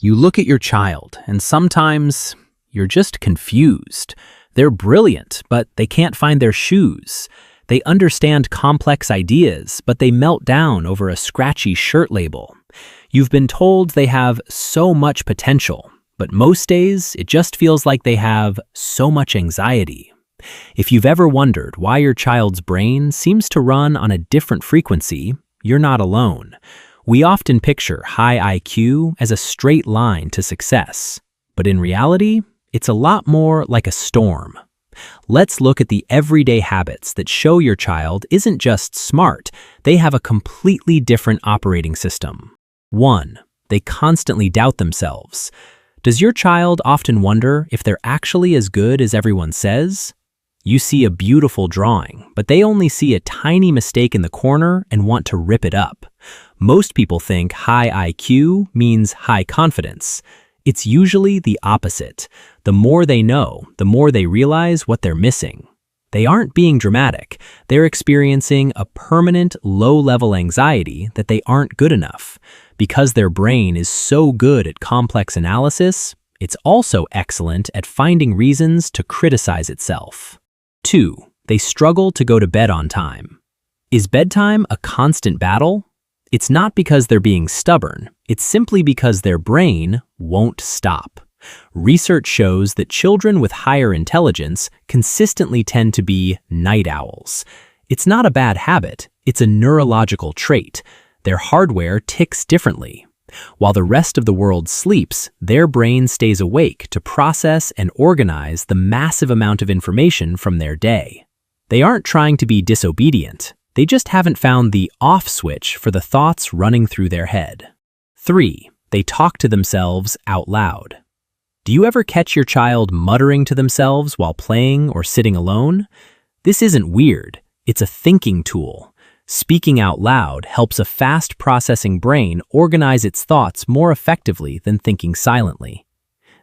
You look at your child, and sometimes you're just confused. They're brilliant, but they can't find their shoes. They understand complex ideas, but they melt down over a scratchy shirt label. You've been told they have so much potential, but most days it just feels like they have so much anxiety. If you've ever wondered why your child's brain seems to run on a different frequency, you're not alone. We often picture high IQ as a straight line to success, but in reality, it's a lot more like a storm. Let's look at the everyday habits that show your child isn't just smart, they have a completely different operating system. 1. They constantly doubt themselves. Does your child often wonder if they're actually as good as everyone says? You see a beautiful drawing, but they only see a tiny mistake in the corner and want to rip it up. Most people think high IQ means high confidence. It's usually the opposite. The more they know, the more they realize what they're missing. They aren't being dramatic. They're experiencing a permanent low-level anxiety that they aren't good enough. Because their brain is so good at complex analysis, it's also excellent at finding reasons to criticize itself. 2. They struggle to go to bed on time. Is bedtime a constant battle? It's not because they're being stubborn, it's simply because their brain won't stop. Research shows that children with higher intelligence consistently tend to be night owls. It's not a bad habit, it's a neurological trait. Their hardware ticks differently. While the rest of the world sleeps, their brain stays awake to process and organize the massive amount of information from their day. They aren't trying to be disobedient. They just haven't found the off switch for the thoughts running through their head. 3. They talk to themselves out loud. Do you ever catch your child muttering to themselves while playing or sitting alone? This isn't weird. It's a thinking tool. Speaking out loud helps a fast-processing brain organize its thoughts more effectively than thinking silently.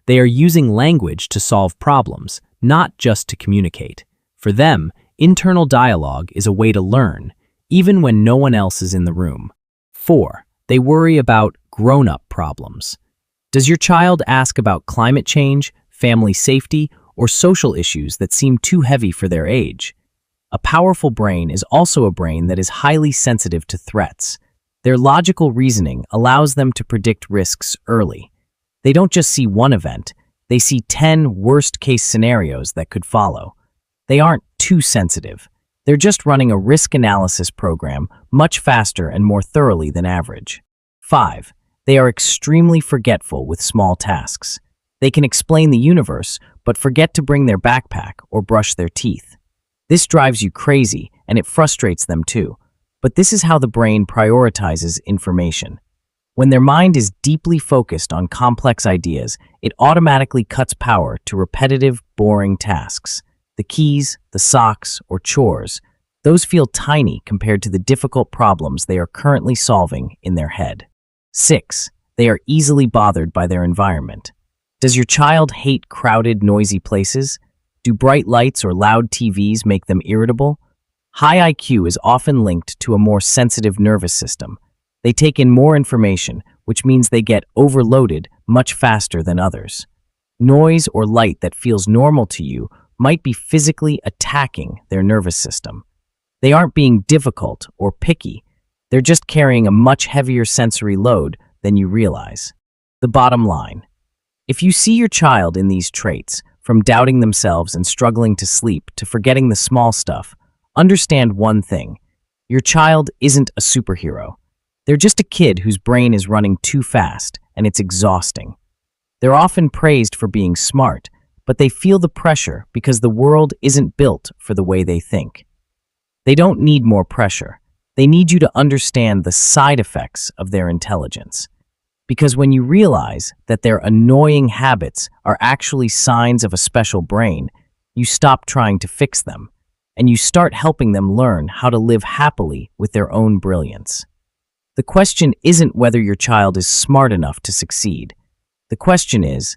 They are using language to solve problems, not just to communicate. For them, internal dialogue is a way to learn, even when no one else is in the room. 4. They worry about grown-up problems. Does your child ask about climate change, family safety, or social issues that seem too heavy for their age? A powerful brain is also a brain that is highly sensitive to threats. Their logical reasoning allows them to predict risks early. They don't just see one event, they see 10 worst-case scenarios that could follow. They aren't too sensitive. They're just running a risk analysis program much faster and more thoroughly than average. 5. They are extremely forgetful with small tasks. They can explain the universe, but forget to bring their backpack or brush their teeth. This drives you crazy, and it frustrates them too. But this is how the brain prioritizes information. When their mind is deeply focused on complex ideas, it automatically cuts power to repetitive, boring tasks. The keys, the socks, or chores, those feel tiny compared to the difficult problems they are currently solving in their head. 6. They are easily bothered by their environment. Does your child hate crowded, noisy places? Do bright lights or loud TVs make them irritable? High IQ is often linked to a more sensitive nervous system. They take in more information, which means they get overloaded much faster than others. Noise or light that feels normal to you might be physically attacking their nervous system. They aren't being difficult or picky. They're just carrying a much heavier sensory load than you realize. The bottom line: if you see your child in these traits, from doubting themselves and struggling to sleep to forgetting the small stuff, understand one thing: your child isn't a superhero. They're just a kid whose brain is running too fast, and it's exhausting. They're often praised for being smart, but they feel the pressure because the world isn't built for the way they think. They don't need more pressure. They need you to understand the side effects of their intelligence. Because when you realize that their annoying habits are actually signs of a special brain, you stop trying to fix them, and you start helping them learn how to live happily with their own brilliance. The question isn't whether your child is smart enough to succeed. The question is,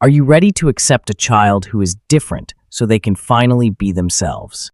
are you ready to accept a child who is different so they can finally be themselves?